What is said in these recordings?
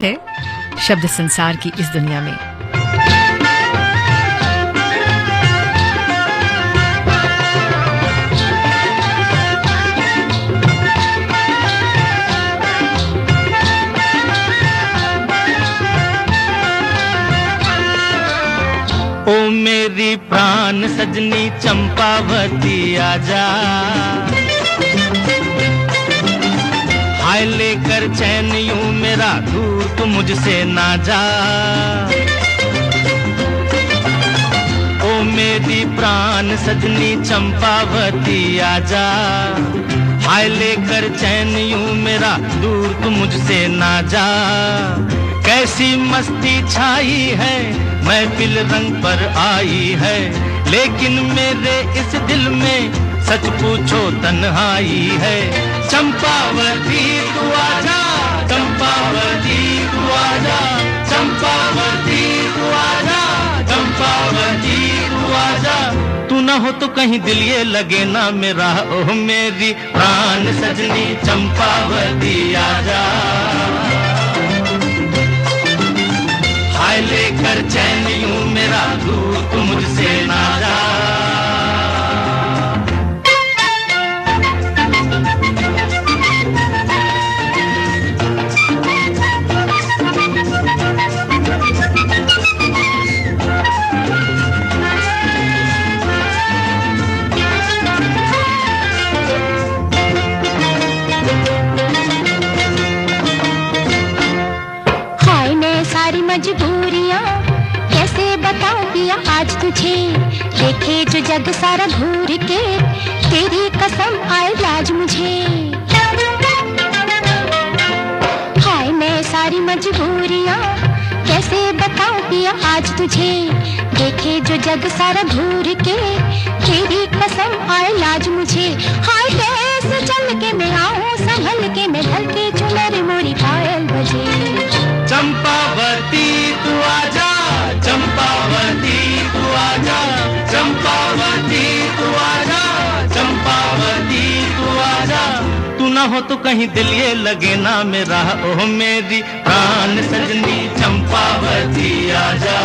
है शब्द संसार की इस दुनिया में। ओ मेरी प्राण सजनी चंपावती आजा, हाय लेकर चैन यूं मेरा दूर तू मुझसे ना जा। ओ मेरी प्राण सजनी चंपावती आजा, हाय लेकर चैन यूं मेरा दूर तू मुझसे ना जा। कैसी मस्ती छाई है महफिल रंग पर आई है, लेकिन मेरे इस दिल में सच पूछो तन्हाई है। चंपावती तू आजा, चंपावती तू आजा, चंपावती तू आजा, चंपावती तू आजा। तू ना हो तो कहीं दिल ये लगे ना मेरा, ओह मेरी प्राण सजनी चंपावती आजा, हाय लेकर चैन यूं मेरा दूर तू मुझसे ना जा। सारी मजबूरियां कैसे बताऊं पिया आज तुझे, देखे जो जग सारा घूर के तेरी कसम आए लाज मुझे। हाय मैं सारी मजबूरियां कैसे बताऊं पिया आज तुझे, देखे जो जग सारा घूर के तेरी कसम आए लाज मुझे। हाय कैसे चल के मैं आऊं संभल के मैं ढल के चुनर मोरी पायल बजे। चंपावती तू आजा, चंपावती तू आजा, चंपावती तू आजा, चंपावती तू आजा। तू ना हो तो कहीं दिल ये लगे ना मेरा, ओह मेरी प्राण सजनी चंपावती आजा,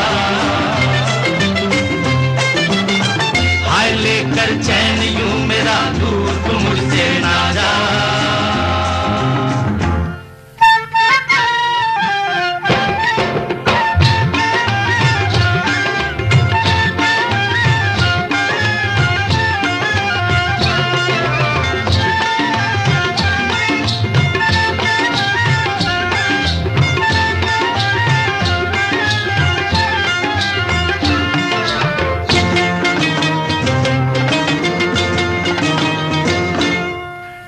हाय लेकर चैन यूं मेरा दूर तू मुझसे ना जा।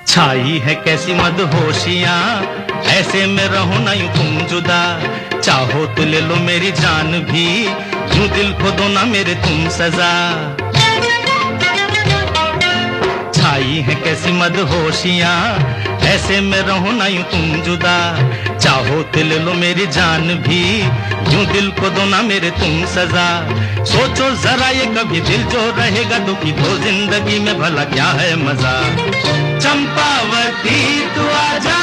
छाई है कैसी मदहोशियां ऐसे में रहो ना यूं तुम जुदा, चाहो तो ले लो मेरी जान भी यूं दिल को दो ना मेरे तुम सजा। छाई है कैसी मदहोशियां ऐसे में रहो ना यूं तुम जुदा, चाहो तो ले लो मेरी जान भी यूं दिल को दो ना मेरे तुम सजा। सोचो जरा ये कभी दिल जो रहेगा दुखी तो जिंदगी में भला क्या है मजा। चंपावती तू आजा,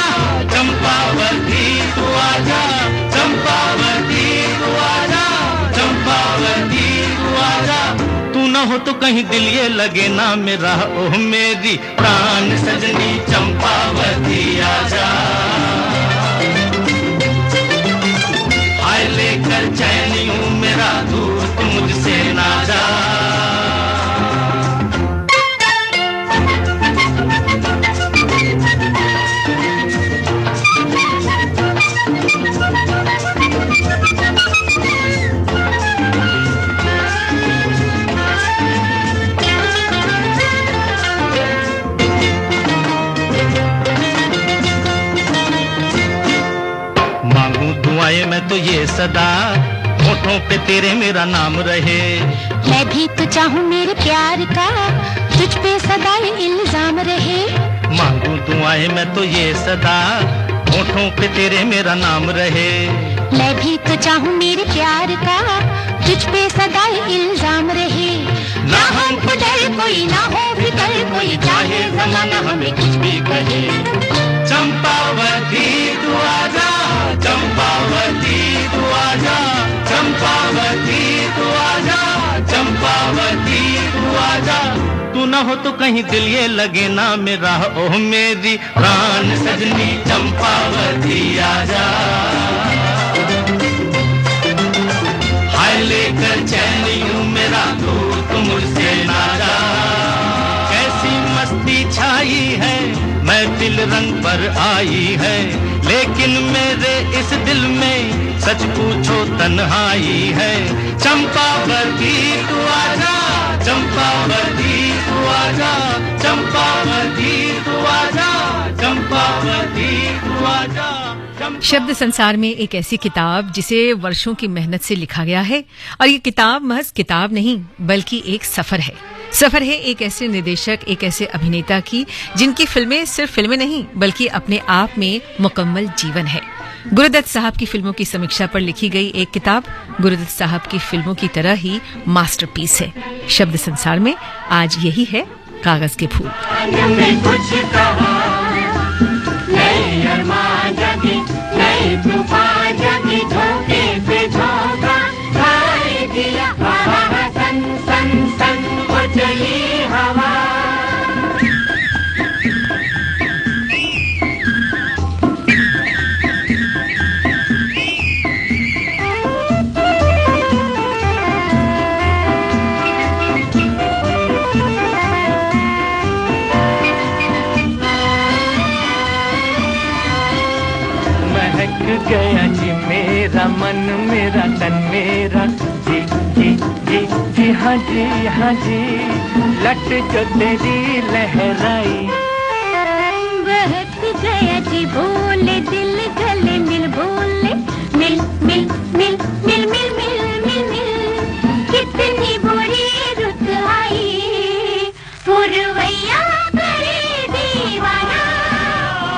चंपावती तू आजा, चंपावती तू आजा, चंपावती तू आजा। तू ना हो तो कहीं दिल ये लगे ना मेरा, ओह मेरी प्राण सजनी चंपावती आजा, हाय लेकर चैन यूं मेरा दूर तू मुझसे ना जा। दुआएं मैं तो ये सदा होठों पे तेरे मेरा नाम रहे। मैं भी तो चाहूं मेरे प्यार का तुझ पे सदा इल्जाम रहे। मांगू दुआएं मैं तो ये सदा होठों पे तेरे मेरा नाम रहे। मैं भी तो चाहूं मेरे प्यार का तुझ पे सदा इल्जाम रहे। ना हमको डर कोई ना हो फिकर कोई, चाहे जमाना हमें कुछ भी कहे। चंपावती तू आजा, चंपावती तू आजा, चंपावती तू आजा, चंपावती तू आजा। तू न हो तो कहीं दिल ये लगे ना मेरा, ओह मेरी प्राण सजनी चंपावती आजा। हाय लेकर चैन यूं मेरा दूर तू मुझसे ना जा। कैसी मस्ती छाई है, महफिल रंग पर आई है, लेकिन मेरे इस दिल में सच पूछो तन्हाई है। चंपावती तू आजा, चंपावती तू आजा, चंपावती तू आजा, चंपावती तू आजा। शब्द संसार में एक ऐसी किताब जिसे वर्षों की मेहनत से लिखा गया है, और ये किताब महज किताब नहीं बल्कि एक सफर है। सफर है एक ऐसे निर्देशक, एक ऐसे अभिनेता की जिनकी फिल्में सिर्फ फिल्में नहीं बल्कि अपने आप में मुकम्मल जीवन है। गुरुदत्त साहब की फिल्मों की समीक्षा पर लिखी गई एक किताब गुरुदत्त साहब की फिल्मों की तरह ही मास्टरपीस है। शब्द संसार में आज यही है कागज के फूल। गया जी मेरा मन, मेरा तन, मेरा जी जी जी जी हाँ जी हाँ जी। लट जो तेरी लहराई, बहक गया जी बोले दिल गले मिल बोले, मिल मिल मिल मिल मिल मिल मिल मिल। कितनी बुरी रुत आई, पुरवैया करे दीवाना,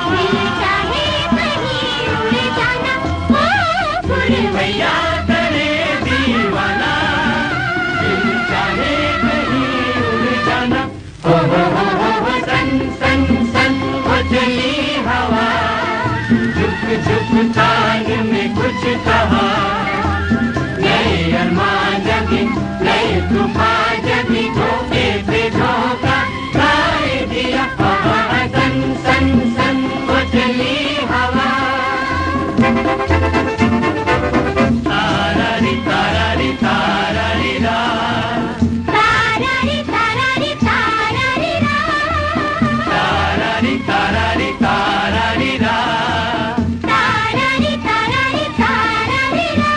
दिल चाहे कहीं उड़ जाना, ओ पुरवैया करे दीवाना, दिल चाहे कहीं उड़ जाना। हो सन सन सन उजली हवा, झुक झुक तान में कुछ कहा। नए अरमान जगी, नए तूफान जगी, धोखे पे धोखा खाए दिया। सन सन सन उजली हवा। तारारी तारारी तारारी रा, तारारी तारारी तारारी रा, तारारी तारारी तारारी रा। तारारी तारारी तारारी रा।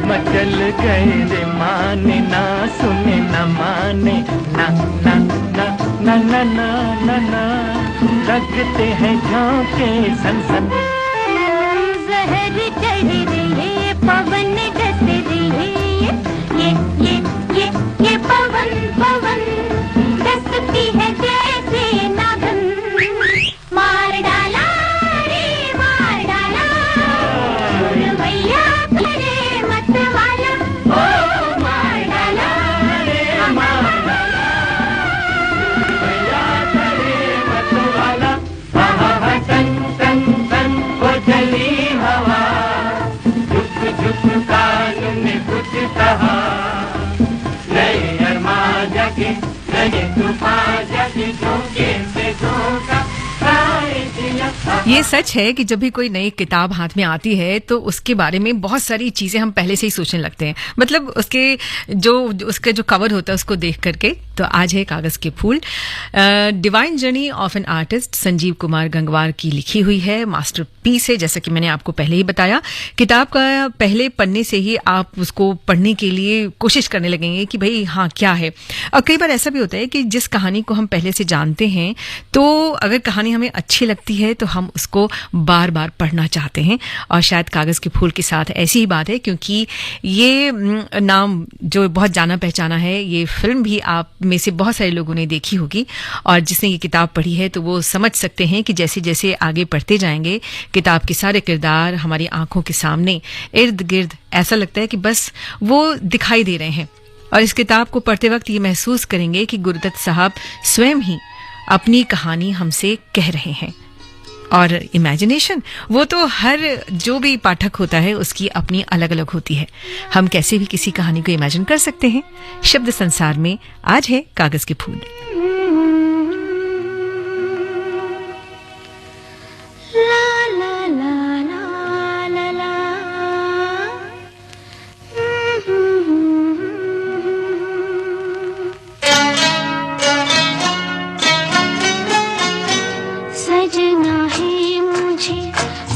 मचल गए रे माने ना सुने न माने, ना ना ना ना ना ना ना ना। लगते हैं झोंके सन सन, जहर चढ़ रही पवन डस रही, ये पवन पवन डसती है जैसे नागन। मार डाला रे मार डाला, पुरवैया करे मत वाला, ओ मार डाला रे मार डाला। भैया करे मत वाला। सन सन सन उजली हवा, झुक झुक कान में कुछ कहा। नए अरमान जगे, नए तूफान जगे, धोखे से धोखा खाए दिया। ये सच है कि जब भी कोई नई किताब हाथ में आती है तो उसके बारे में बहुत सारी चीजें हम पहले से ही सोचने लगते हैं। मतलब उसके जो कवर होता है उसको देख करके। तो आज है Kaagaz ke Phool, divine journey of an artist, Sanjeev Kumar Gangwar की लिखी हुई है, मास्टरपीस है। जैसा कि मैंने आपको पहले ही बताया, किताब का पहले पन्ने से ही आप उसको पढ़ने के लिए कोशिश करने लगेंगे कि भाई हाँ क्या है। और कई बार ऐसा भी होता है कि जिस कहानी को हम पहले से जानते हैं तो अगर कहानी हमें अच्छी लगती है तो हम उसको बार बार पढ़ना चाहते हैं। और शायद कागज़ के फूल के साथ ऐसी ही बात है, क्योंकि ये नाम जो बहुत जाना पहचाना है, ये फिल्म भी आप में से बहुत सारे लोगों ने देखी होगी, और जिसने ये किताब पढ़ी है तो वो समझ सकते हैं कि जैसे जैसे आगे पढ़ते जाएंगे किताब के सारे किरदार हमारी आंखों के सामने इर्द गिर्द ऐसा लगता है कि बस वो दिखाई दे रहे हैं। और इस किताब को पढ़ते वक्त ये महसूस करेंगे कि गुरुदत्त साहब स्वयं ही अपनी कहानी हमसे कह रहे हैं। और इमेजिनेशन वो तो हर जो भी पाठक होता है उसकी अपनी अलग अलग होती है। हम कैसे भी किसी कहानी को इमेजिन कर सकते हैं। शब्द संसार में आज है कागज के फूल।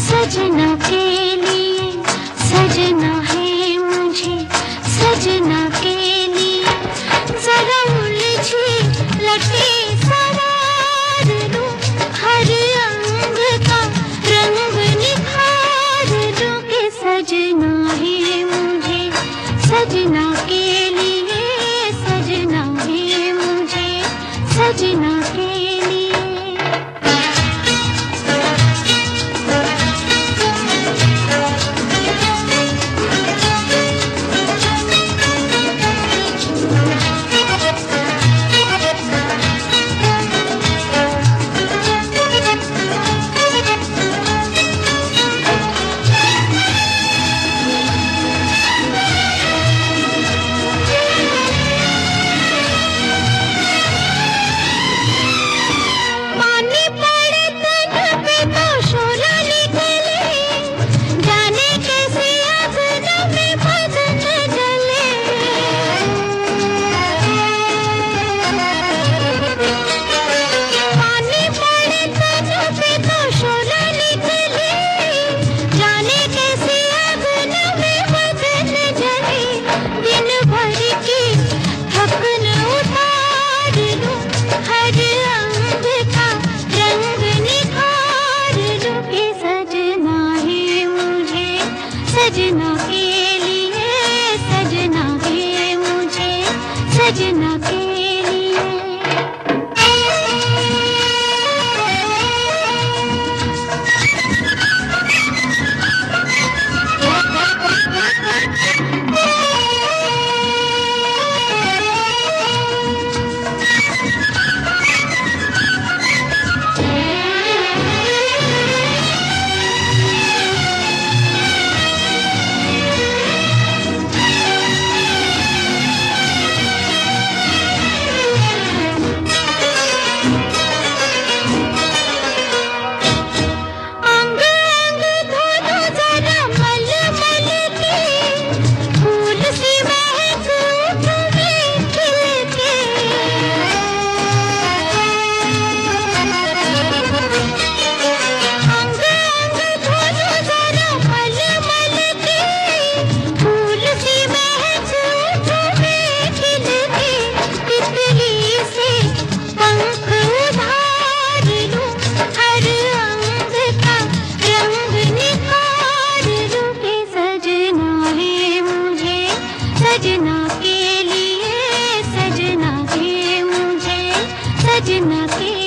सजना के लिए सजना है मुझे, सजना के लिए जरा उलझी लटे सवार दूं, हर अंग का रंग निखार दूं कि सजना है मुझे, सजना के लिए सजना है मुझे, सजना के सजना के लिए सजना है मुझे, सजना के सजना के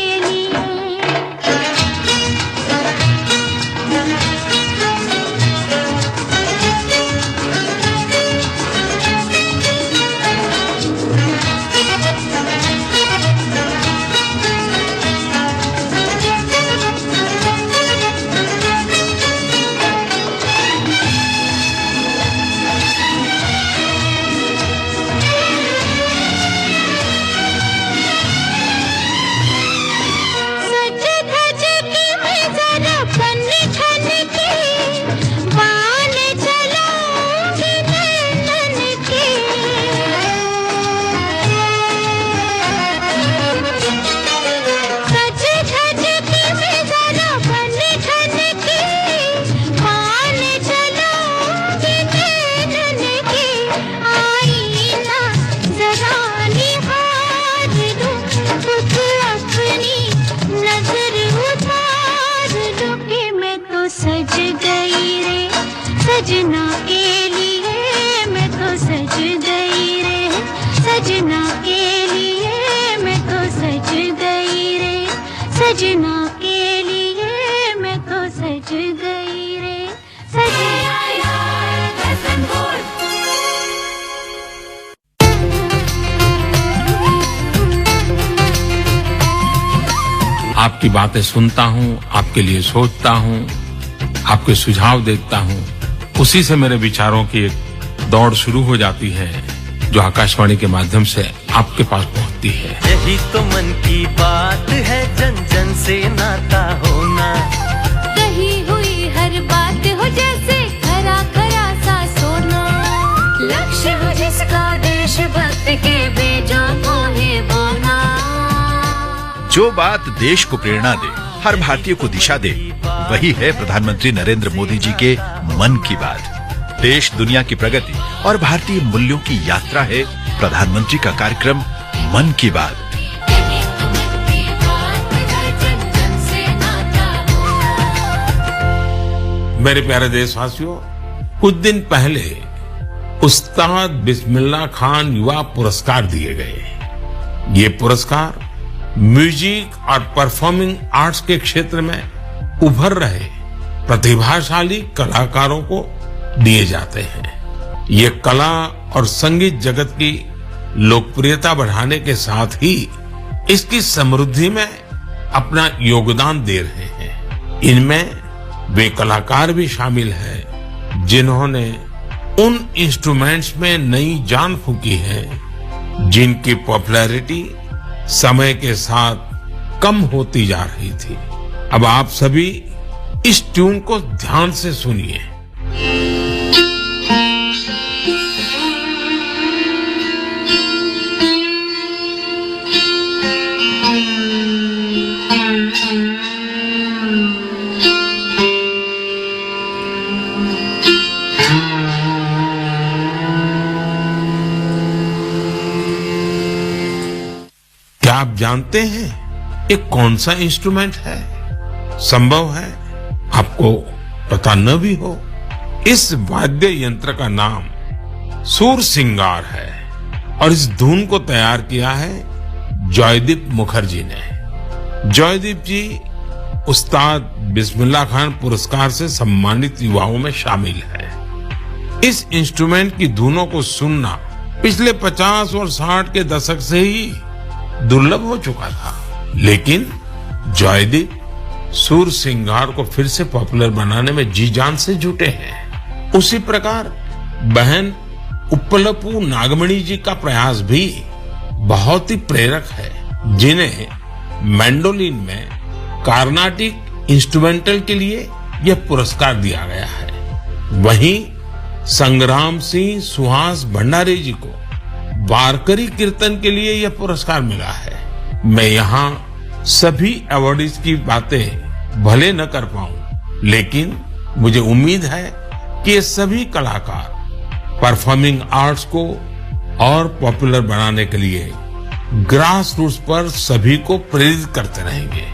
सजना के लिए मैं तो सज गई रे आपकी बातें सुनता हूँ, आपके लिए सोचता हूँ, आपके सुझाव देखता हूँ, उसी से मेरे विचारों की एक दौड़ शुरू हो जाती है जो आकाशवाणी के माध्यम से आपके पास पहुँचती है। यही तो मन की बात है, जन जन से नाता होना, कही हुई हर बात हो जैसे खरा खरा सा सोना, लक्ष्य हो जिसका देशभक्त के बेजों को है बोना। जो बात देश को प्रेरणा दे, हर भारतीय को दिशा दे, वही है प्रधानमंत्री नरेंद्र मोदी जी के मन की बात। देश दुनिया की प्रगति और भारतीय मूल्यों की यात्रा है प्रधानमंत्री का कार्यक्रम मन की बात। मेरे प्यारे देशवासियों, कुछ दिन पहले उस्ताद बिस्मिल्लाह खान युवा पुरस्कार दिए गए। ये पुरस्कार म्यूजिक और परफॉर्मिंग आर्ट्स के क्षेत्र में उभर रहे प्रतिभाशाली कलाकारों को दिए जाते हैं। ये कला और संगीत जगत की लोकप्रियता बढ़ाने के साथ ही इसकी समृद्धि में अपना योगदान दे रहे हैं। इनमें वे कलाकार भी शामिल हैं जिन्होंने उन इंस्ट्रूमेंट्स में नई जान फूंकी है जिनकी पॉपुलैरिटी समय के साथ कम होती जा रही थी। अब आप सभी इस ट्यून को ध्यान से सुनिए। क्या आप जानते हैं ये कौन सा इंस्ट्रूमेंट है? संभव है आपको पता न भी हो। इस वाद्य यंत्र का नाम सूर सिंगार है और इस धुन को तैयार किया है जॉयदीप मुखर्जी ने। जॉयदीप जी उस्ताद बिस्मिल्लाह खान पुरस्कार से सम्मानित युवाओं में शामिल है। इस इंस्ट्रूमेंट की धुनों को सुनना पिछले 50 और 60 के दशक से ही दुर्लभ हो चुका था, लेकिन जॉयदीप सूर सिंगार को फिर से पॉपुलर बनाने में जी जान से जुटे हैं। उसी प्रकार बहन उप्पलपू नागमणि जी का प्रयास भी बहुत ही प्रेरक है, जिन्हें मैंडोलिन में कार्नाटिक इंस्ट्रूमेंटल के लिए यह पुरस्कार दिया गया है। वहीं संग्राम सिंह सुहास भंडारी जी को वारकरी कीर्तन के लिए यह पुरस्कार मिला है। मैं यहाँ सभी अवार्डीज की बातें भले न कर पाऊं, लेकिन मुझे उम्मीद है कि ये सभी कलाकार परफॉर्मिंग आर्ट्स को और पॉपुलर बनाने के लिए ग्रास रूट्स पर सभी को प्रेरित करते रहेंगे।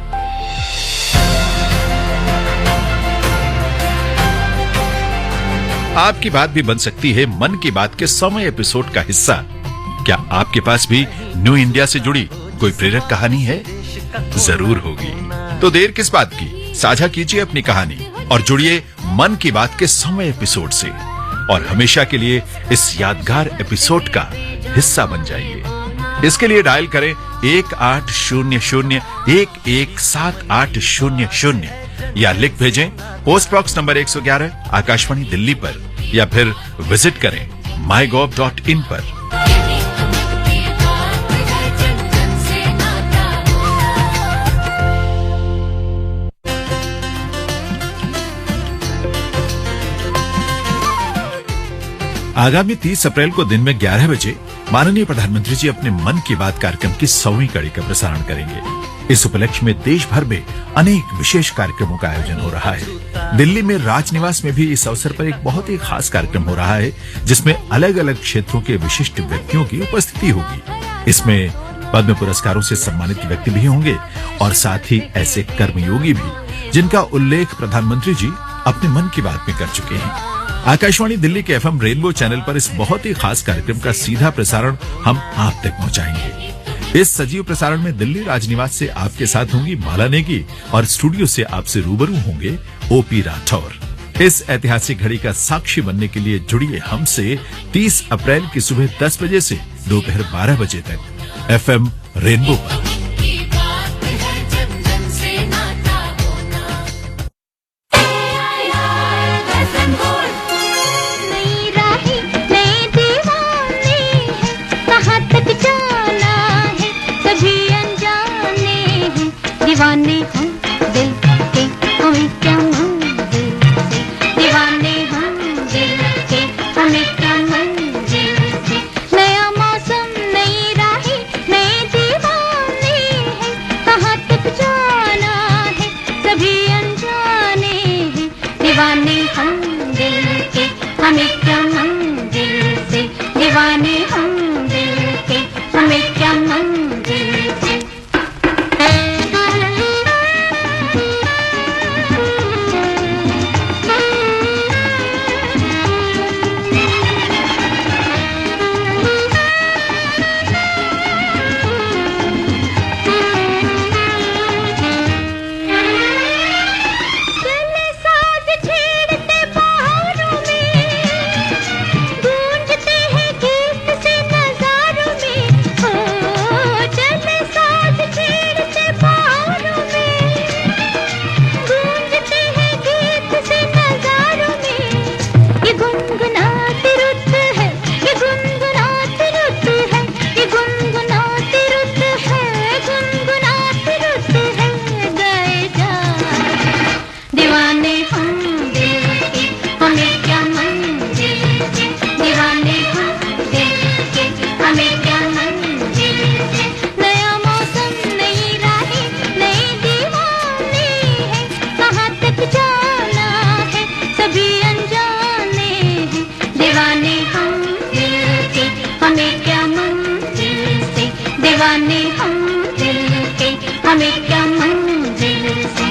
आपकी बात भी बन सकती है मन की बात के 100वें एपिसोड का हिस्सा। क्या आपके पास भी न्यू इंडिया से जुड़ी कोई प्रेरक कहानी है? जरूर होगी। तो देर किस बात की, साझा कीजिए अपनी कहानी और जुड़िए मन की बात के 100वें एपिसोड से और हमेशा के लिए इस यादगार एपिसोड का हिस्सा बन जाइए। इसके लिए डायल करें 1800-117800 या लिख भेजें post box number 111 Akashvani Delhi पर, या फिर विजिट करें mygov.in पर। आगामी 30 अप्रैल को दिन में 11 बजे माननीय प्रधानमंत्री जी अपने मन की बात कार्यक्रम की 100वीं कड़ी का प्रसारण करेंगे। इस उपलक्ष्य में देश भर में अनेक विशेष कार्यक्रमों का आयोजन हो रहा है। दिल्ली में राजनिवास में भी इस अवसर पर एक बहुत ही खास कार्यक्रम हो रहा है, जिसमें अलग अलग क्षेत्रों के विशिष्ट व्यक्तियों की उपस्थिति होगी। इसमें पद्म पुरस्कारों से सम्मानित व्यक्ति भी होंगे और साथ ही ऐसे कर्मयोगी भी जिनका उल्लेख प्रधानमंत्री जी अपने मन की बात में कर चुके हैं। आकाशवाणी दिल्ली के FM रेनबो चैनल पर इस बहुत ही खास कार्यक्रम का सीधा प्रसारण हम आप तक पहुंचाएंगे। इस सजीव प्रसारण में दिल्ली राजनिवास से आपके साथ होंगी माला नेगी और स्टूडियो से आपसे रूबरू होंगे ओपी राठौर। इस ऐतिहासिक घड़ी का साक्षी बनने के लिए जुड़िए हमसे 30 अप्रैल की सुबह 10 बजे से दोपहर 12 बजे तक FM रेनबो पर। दीवाने हम दिल के, हमें क्या मंजिल से, दीवाने हम दिल के, हमें क्या मंजिल से। नया मौसम, नई राहें, नए दीवाने हैं, कहाँ तक जाना है, सभी अनजाने हैं। दीवाने हम दिल के, हमें क्या मंजिल से, दीवाने हम दिल के, हमें क्या मंजिल से। दीवाने हम दिल के, हमें क्या मंजिल से।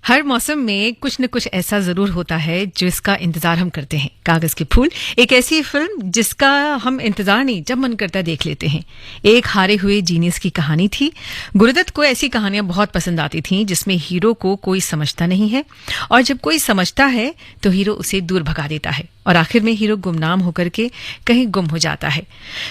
हर मौसम में कुछ न कुछ ऐसा जरूर होता है जिसका इंतजार हम करते हैं। कागज के फूल एक ऐसी फिल्म जिसका हम इंतजार नहीं, जब मन करता देख लेते हैं। एक हारे हुए जीनियस की कहानी थी। गुरुदत्त को ऐसी कहानियां बहुत पसंद आती थीं जिसमें हीरो को कोई समझता नहीं है और जब कोई समझता है तो हीरो उसे दूर भगा देता है और आखिर में हीरो गुमनाम होकर के कहीं गुम हो जाता है।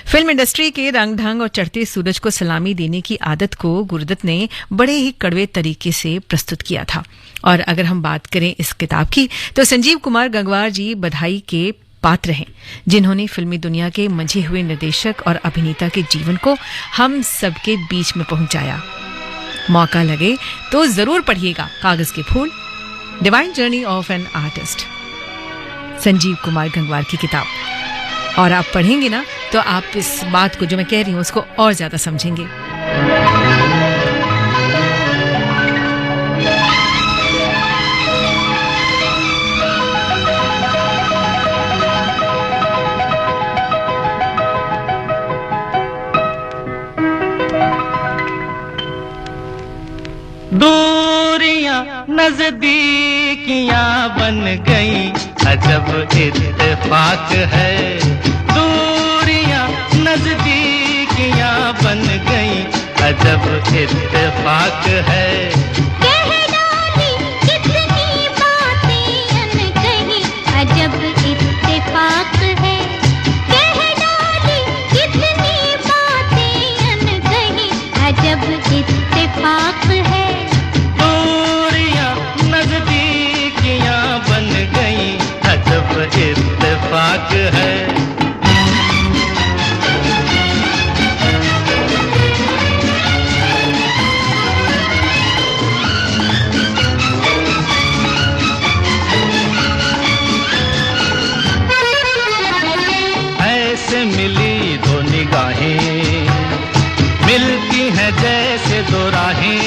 फिल्म इंडस्ट्री के रंग ढंग और चढ़ते सूरज को सलामी देने की आदत को गुरुदत्त ने बड़े ही कड़वे तरीके से प्रस्तुत किया था। और अगर हम बात करें इस किताब की तो संजीव कुमार गंगवार जी बधाई के पात्र हैं, जिन्होंने फिल्मी दुनिया के मंझे हुए निर्देशक और अभिनेता के जीवन को हम सबके बीच में पहुंचाया। मौका लगे तो जरूर पढ़िएगा Kaagaz ke Phool, divine journey of an artist, Sanjeev Kumar Gangwar की किताब। और आप पढ़ेंगे ना तो आप इस बात को जो मैं कह रही हूं उसको और ज्यादा समझेंगे। दूरियां नजदीकियां बन गई, अजब इत्तेफाक है, दूरियां नजदीकियां बन गई, अजब इत्तेफाक है। कह डाली कितनी बातें अनकही, अजब इत्तेफाक है। कह डाली कितनी बातें अनकही, अजब इत्तेफाक है। दूरियां नजदीकियां बन गई, अजब इत्तेफाक है। ऐसे मिली दो निगाहें, मिलती हैं जैसे दो राहें,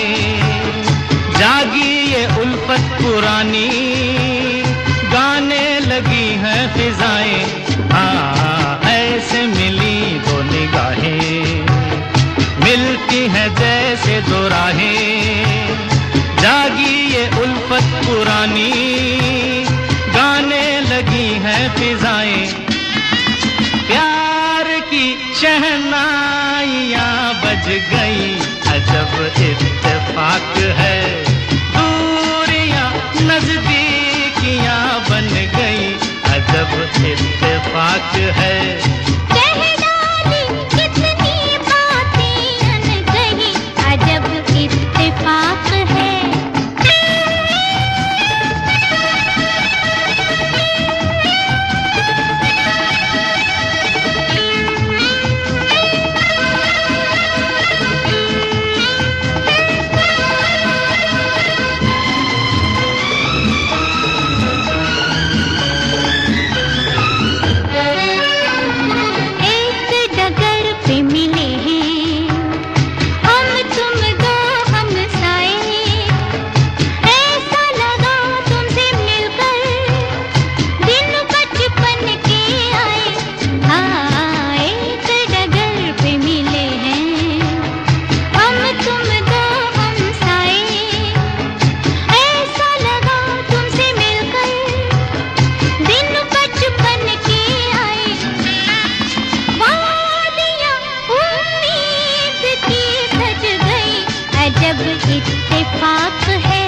जागी ये उल्फत पुरानी, गाने लगी हैं फिजाएं। ऐसे मिली दो निगाहें, मिलती हैं जैसे दो राहें, जागी ये उल्फत पुरानी, गाने लगी हैं फिजाएं। प्यार की शहनाइयां बज गई, अजब इत्तेफाक है। दूरियां नजदीकियां बन गई, अजब इत्तेफाक है। कह डाली कितनी बातें अनकही, अजब इत्तेफाक है। एक डगर पे मिले हैं हम तुम दो हमसाए, ऐसा लगा तुमसे मिलकर दिन बचपन के आए। एक डगर पे मिले हैं हम तुम दो हमसाए, ऐसा लगा तुमसे मिलकर दिन बचपन के आए। वादियां उम्मीद की सज गई, अजब इत्तेफाक है।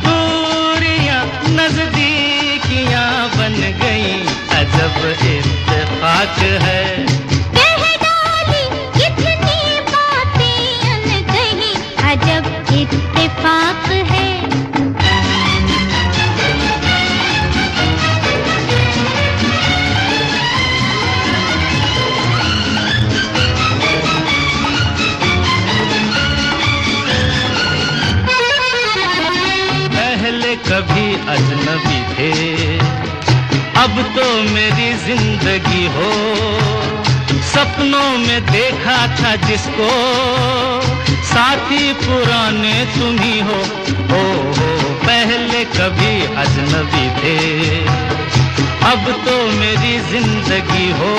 दूरियां नजदीकियां बन गई, अजब इत्तेफाक है। कह डाली कितनी बातें अनकही, अजब इत्तेफाक है। पहले कभी अजनबी थे, अब तो मेरी जिंदगी हो, सपनों में देखा था जिसको, साथी पुराने तुम ही हो। पहले कभी अजनबी थे, अब तो मेरी जिंदगी हो,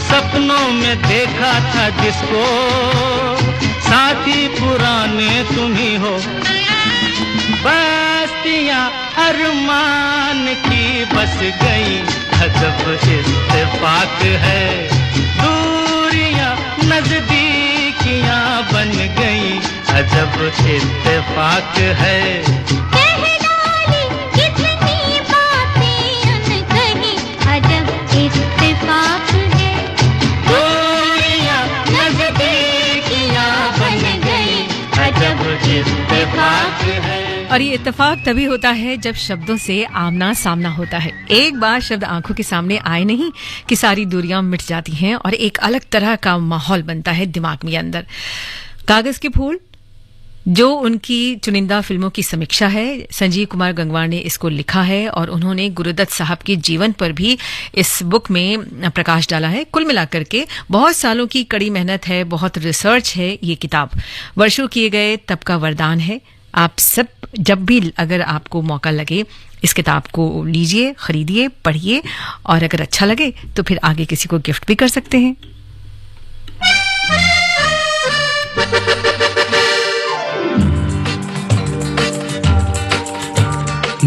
सपनों में देखा था जिसको, साथी पुराने तुम ही हो। बस्तियां अरमान की बस गई, अजब इत्तेफाक है। दूरियां नजदीकियां बन गई, अजब इत्तेफाक है। कह डाली कितनी बातें अनकही, अजब इत्तेफाक है। दूरियां नजदीकियां बन गई, अजब इत्तेफाक है। और ये इत्तेफाक तभी होता है जब शब्दों से आमना सामना होता है। एक बार शब्द आंखों के सामने आए नहीं कि सारी दूरियां मिट जाती हैं और एक अलग तरह का माहौल बनता है दिमाग में अंदर। कागज के फूल जो उनकी चुनिंदा फिल्मों की समीक्षा है, संजीव कुमार गंगवार ने इसको लिखा है और उन्होंने गुरुदत्त साहब के जीवन पर भी इस बुक में प्रकाश डाला है। कुल मिलाकर के बहुत सालों की कड़ी मेहनत है, बहुत रिसर्च है। ये किताब वर्षों किए गए तब का वरदान है। आप सब जब भी अगर आपको मौका लगे इस किताब को लीजिए, खरीदिए, पढ़िए और अगर अच्छा लगे तो फिर आगे किसी को गिफ्ट भी कर सकते हैं।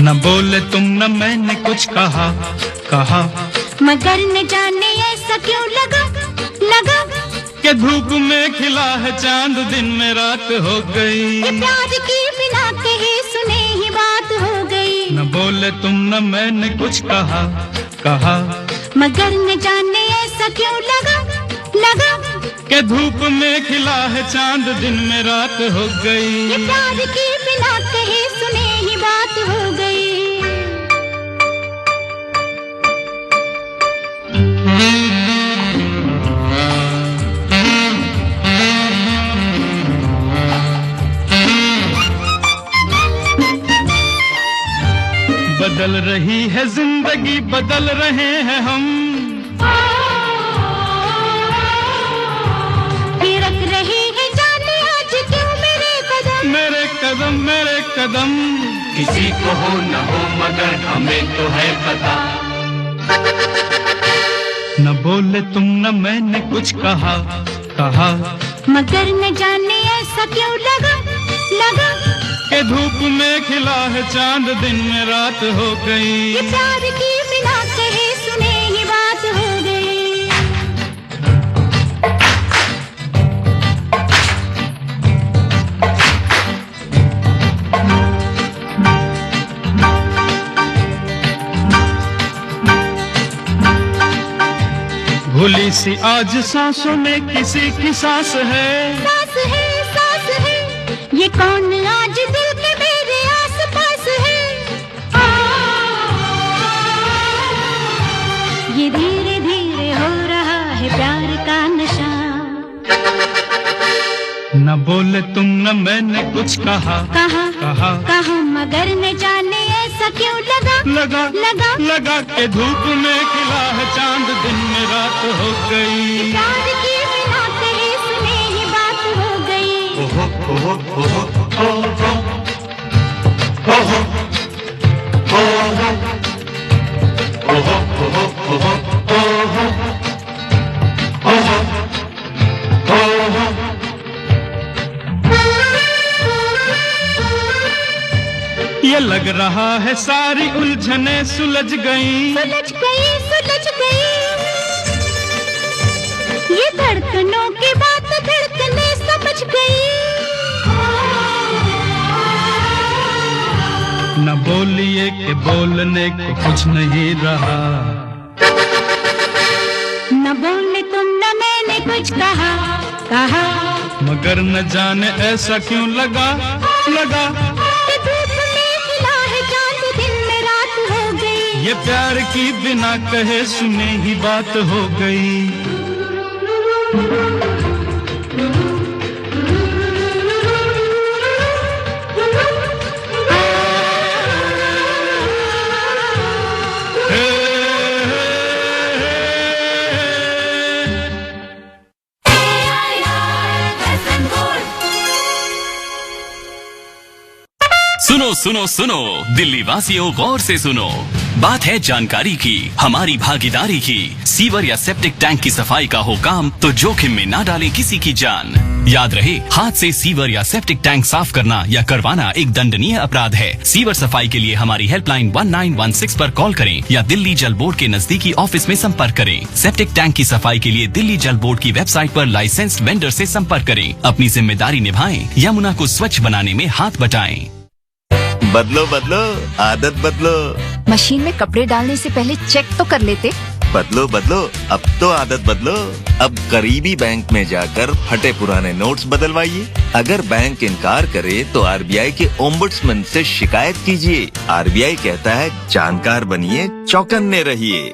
न बोले तुम न मैंने कुछ कहा कहा, मगर न जाने ऐसा क्यों लगा लगा कि धूप में खिला है चांद दिन में रात हो गई। ये प्यार की बिना कहे सुने ही बात हो गई। न बोले तुम न मैंने कुछ कहा कहा, मगर न जाने ऐसा क्यों लगा लगा कि धूप में खिला है चांद दिन में रात हो गई। ये प्यार की बिना कहे सुने ही बात हो गई। बदल रही है जिंदगी, बदल रहे हैं हम, थिरक रही है जाने आज क्यों मेरे कदम, मेरे कदम मेरे कदम। किसी को हो न हो मगर हमें तो है पता। न बोले तुम न मैंने कुछ कहा कहा, मगर न जाने ऐसा क्यों लगा लगा कि धूप में खिला है चांद दिन में रात हो गई। ये प्यार की बिना कहे सुने ही बात हो गई। भूली सी आज सांसों में किसी की सांस है, सास है सास है, ये कौन आज दिल के मेरे आस पास है। ये धीरे धीरे हो रहा है प्यार का नशा। न बोले तुम न मैंने कुछ कहा कहा कहा, कहा मगर न जाने ऐसा क्यों लगा लगा लगा लगा के धूप में खिला है चांद दिन में रात हो गई। प्यार की बिना कहे सुने ही बात हो गई। ओहो ओहो ओहो ओहो ओहो ओहो ओहो ओहो ओहो ओहो। ये लग रहा है सारी उलझने सुलझ गई, सुलझ गई सुलझ गई। ये धड़कनों की बात धड़कने समझ गई। न बोलिए कि बोलने को कुछ नहीं रहा। न बोले तुम न मैंने कुछ कहा कहा, मगर न जाने ऐसा क्यों लगा लगा कि धूप में खिला है चांद दिन में रात हो गई। ये प्यार की बिना कहे सुने ही बात हो गई। सुनो सुनो सुनो दिल्ली वासियों, गौर से सुनो। बात है जानकारी की, हमारी भागीदारी की। सीवर या सेप्टिक टैंक की सफाई का हो काम तो जोखिम में ना डालें किसी की जान। याद रहे, हाथ से सीवर या सेप्टिक टैंक साफ करना या करवाना एक दंडनीय अपराध है। सीवर सफाई के लिए हमारी हेल्पलाइन 1916 पर कॉल करें या दिल्ली जल बोर्ड के नजदीकी ऑफिस में संपर्क करें। सेप्टिक टैंक की सफाई के लिए दिल्ली जल बोर्ड की वेबसाइट पर लाइसेंस्ड वेंडर से संपर्क करें। अपनी जिम्मेदारी निभाएं, यमुना को स्वच्छ बनाने में हाथ बटाएं। बदलो बदलो आदत बदलो। मशीन में कपड़े डालने से पहले चेक तो कर लेते। बदलो बदलो अब तो आदत बदलो। अब करीबी बैंक में जाकर फटे पुराने नोट्स बदलवाइए। अगर बैंक इनकार करे तो आरबीआई के ओम्बुड्समैन से शिकायत कीजिए। आरबीआई कहता है, जानकार बनिए, चौकन्ने रहिए।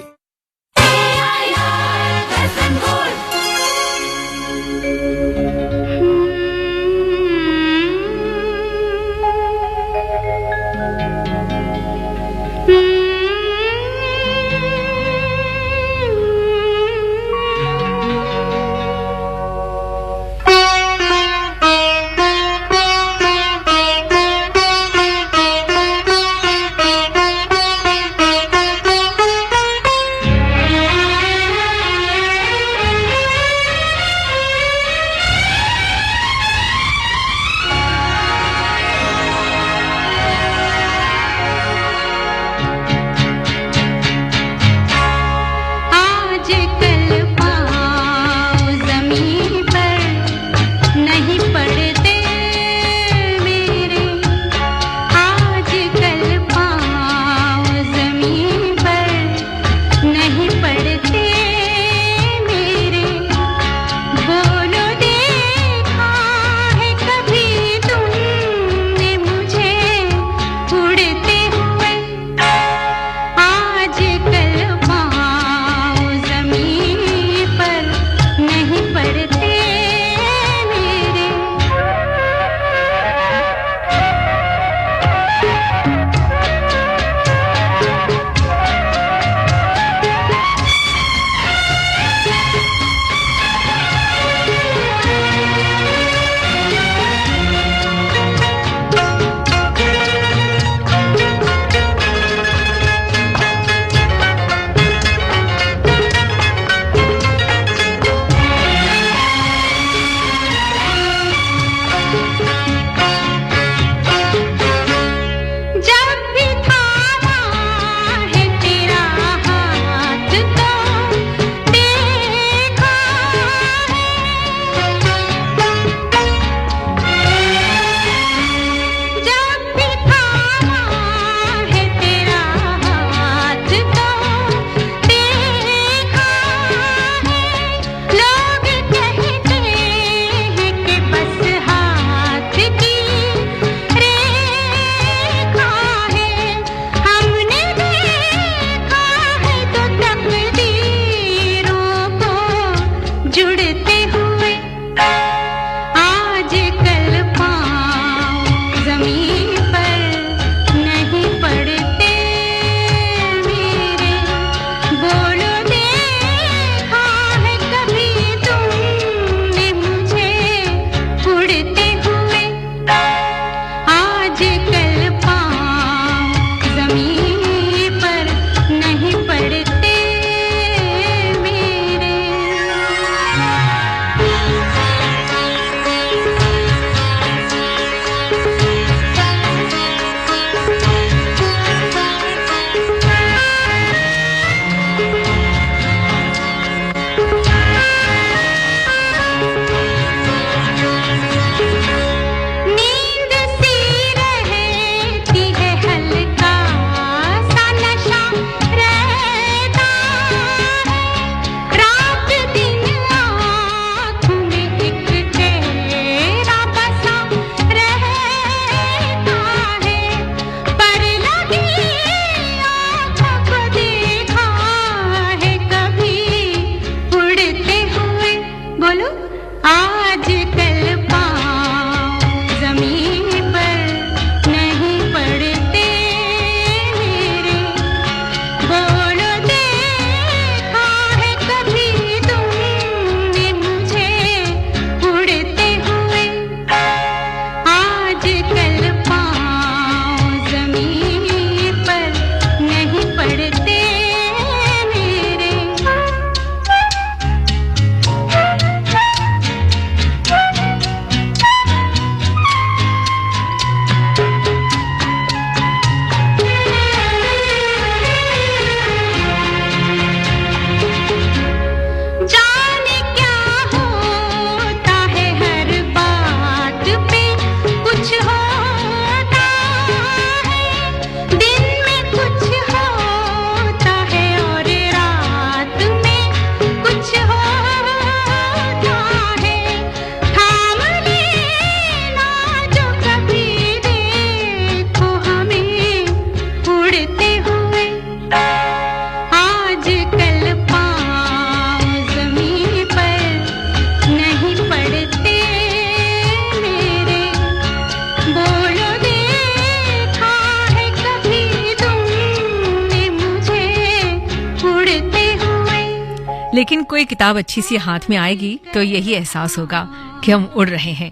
लेकिन कोई किताब अच्छी सी हाथ में आएगी तो यही एहसास होगा कि हम उड़ रहे हैं।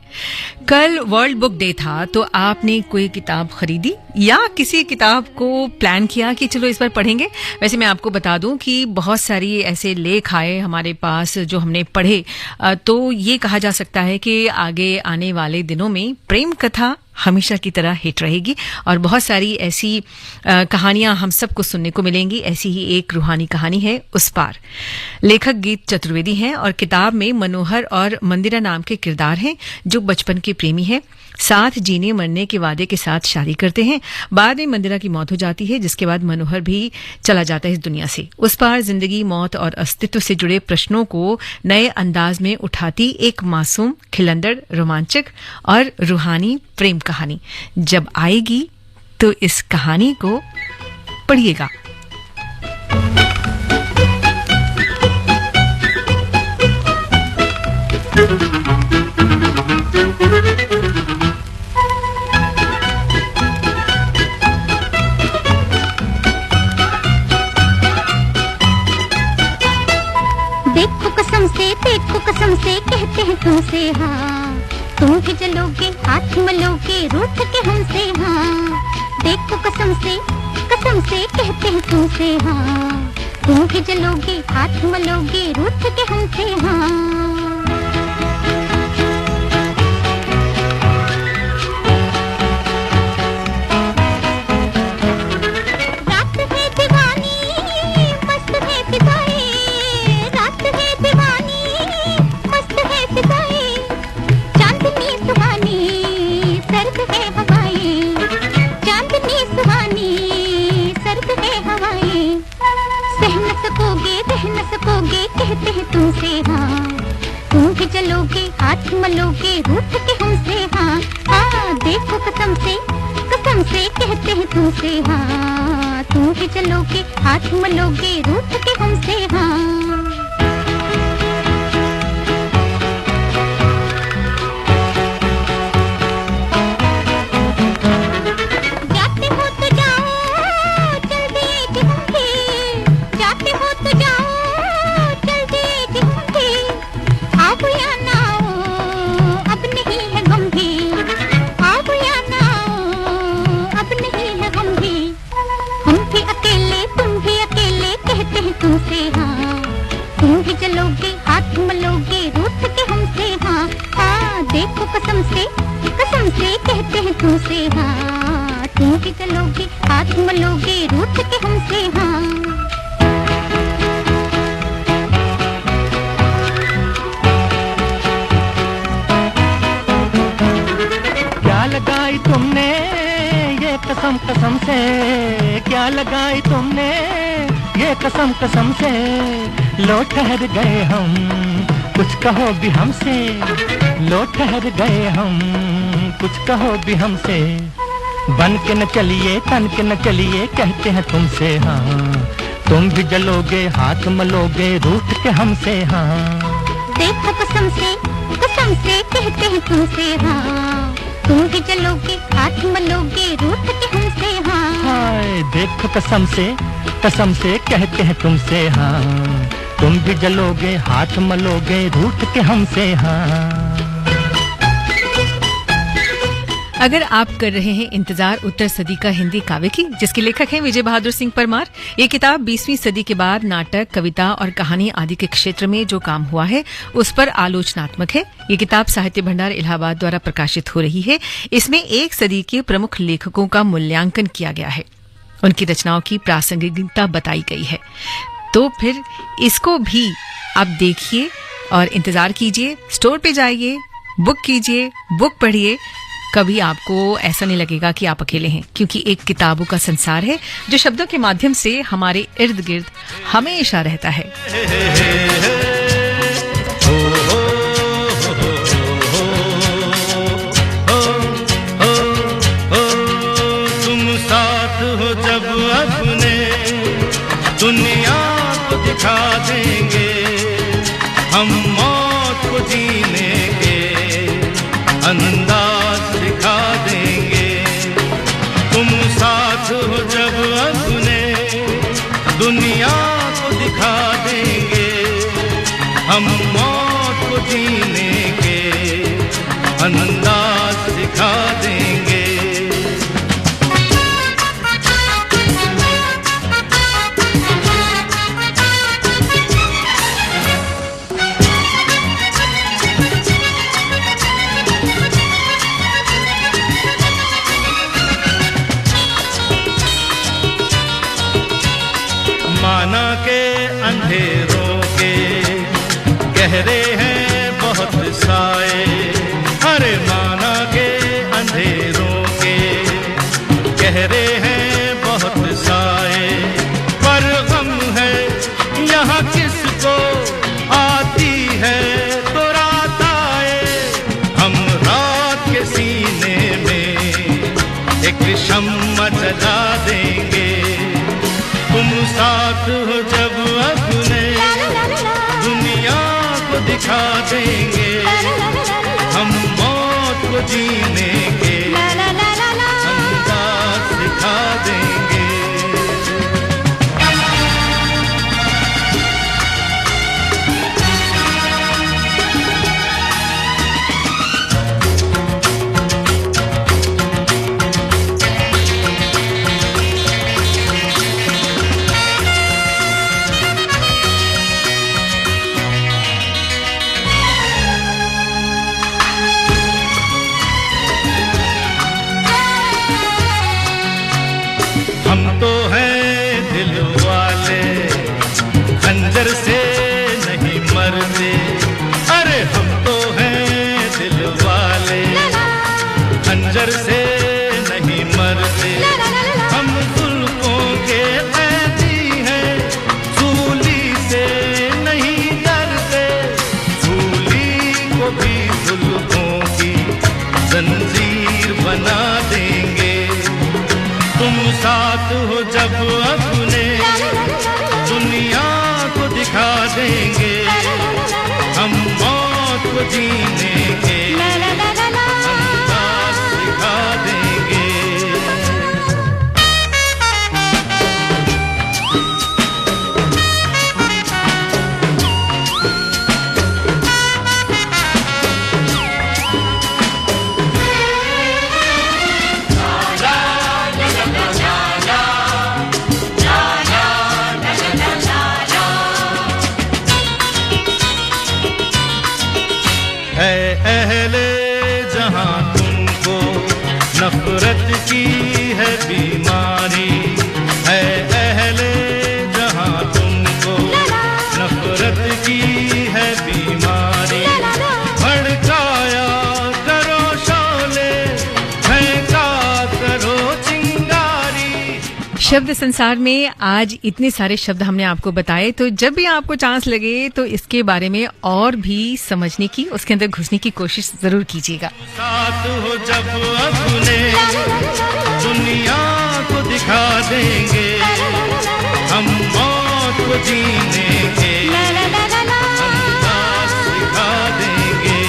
कल वर्ल्ड बुक डे था, तो आपने कोई किताब खरीदी या किसी किताब को प्लान किया कि चलो इस बार पढ़ेंगे? वैसे मैं आपको बता दूं कि बहुत सारी ऐसे लेख आए हमारे पास जो हमने पढ़े, तो ये कहा जा सकता है कि आगे आने वाले दिनों में प्रेम कथा हमेशा की तरह हिट रहेगी और बहुत सारी ऐसी कहानियां हम सबको सुनने को मिलेंगी। ऐसी ही एक रूहानी कहानी है उस पार। लेखक गीत चतुर्वेदी हैं और किताब में मनोहर और मंदिरा नाम के किरदार हैं जो बचपन के प्रेमी हैं, साथ जीने मरने के वादे के साथ शादी करते हैं। बाद में मंदिरा की मौत हो जाती है, जिसके बाद मनोहर भी चला जाता है इस दुनिया से। उस पार जिंदगी, मौत और अस्तित्व से जुड़े प्रश्नों को नए अंदाज में उठाती एक मासूम, खिलंदड़, रोमांचक और रूहानी प्रेम कहानी। जब आएगी तो इस कहानी को पढ़िएगा। देखो कसम से कहते हैं तुमसे हाँ, तुम भी जलोगे हाथ मलोगे रूठ के हमसे हाँ। देखो कसम से कहते हैं तुमसे हाँ, तुम भी जलोगे हाथ मलोगे रूठ के हमसे हाँ। कहते हैं तुमसे हाँ, तुम भी जलोगे हाथ मलोगे रूठ के हमसे हाँ। हाँ देखो कसम से कहते हैं तुमसे हाँ, तुम भी जलोगे हाथ मलोगे रूठ के हमसे हाँ। तुमसे हाँ, तुम भी जलोगे हाथ मलोगे रूठ के हमसे हाँ। हाँ देखो कसम से कहते हैं तुमसे हाँ, तुम भी जलोगे हाथ मलोगे रूठ के हमसे हाँ। क्या लगाई तुमने ये कसम कसम से, क्या लगाई तुमने ये कसम कसम से, लो ठहर गए हम कुछ कहो भी हमसे, लो ठहर गए हम कुछ कहो भी हमसे। बन के न चलिए तन के न चलिए कहते हैं तुमसे हाँ, तुम भी जलोगे हाथ मलोगे रूठ के हमसे हाँ। देखो कसम से कहते हैं तुमसे हाँ, तुम भी जलोगे हाथ मलोगे रूठ के हमसे हाँ। हाय देखो कसम से कहते हैं तुमसे हाँ, तुम भी जलोगे हाथ मलोगे रूठ के हमसे हाँ। अगर आप कर रहे हैं इंतजार उत्तर सदी का हिंदी काव्य की, जिसके लेखक हैं विजय बहादुर सिंह परमार, ये किताब 20वीं सदी के बाद नाटक, कविता और कहानी आदि के क्षेत्र में जो काम हुआ है उस पर आलोचनात्मक है। ये किताब साहित्य भंडार इलाहाबाद द्वारा प्रकाशित हो रही है। इसमें एक सदी के प्रमुख लेखकों का मूल्यांकन किया गया है, उनकी रचनाओं की प्रासंगिकता बताई गई है। तो फिर इसको भी आप देखिए और इंतजार कीजिए, स्टोर पे जाइए, बुक कीजिए, बुक पढ़िए। कभी आपको ऐसा नहीं लगेगा कि आप अकेले हैं, क्योंकि एक किताबों का संसार है जो शब्दों के माध्यम से हमारे इर्द गिर्द हमेशा रहता है। तुम साथ हो जब अपने दुनिया को दिखा देंगे, हम मौत को जीने के अंदाज दिखा देंगे। तुम साथ हो जब अपने दुनिया को दिखा देंगे, अंधेरों के गहरे हैं बहुत साए, अरे माना के अंधेरों के गहरे हैं बहुत साए, पर गम है यहाँ किसको आती है तो रात आए, हम रात के सीने में एक शम्मा जला देंगे, तुम साथ हो जब अपने दुनिया को दिखा देंगे, हम मौत को जीने के अंदाज सिखा देंगे। हम तो हैं दिल वाले, खंजर से नहीं मरते, अरे हम तो हैं दिल वाले, खंजर से नहीं मरते, हम जुल्फों के कैदी हैं, सूली से नहीं डरते, सूली को भी जुल्फों की जंजीर बना देंगे, तुम साथ हो जब अपने दुनिया को दिखा देंगे, हम मौत को जीने के अंदाज सिखा देंगे। अहले जहां तुमको नफरत की है बीमारी, है अहले जहां तुमको नफरत की है बीमारी, भड़काया करो शोले, फेंका करो चिंगारी। शब्द संसार में आज इतने सारे शब्द हमने आपको बताए, तो जब भी आपको चांस लगे तो इसके बारे में और भी समझने की, उसके अंदर घुसने की कोशिश जरूर कीजिएगा। साथ हो जब अपने दुनिया को दिखा देंगे, हम मौत को जीने के अंदाज सिखा देंगे।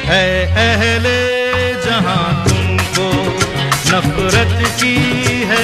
है अहले जहां तुमको नफरत की है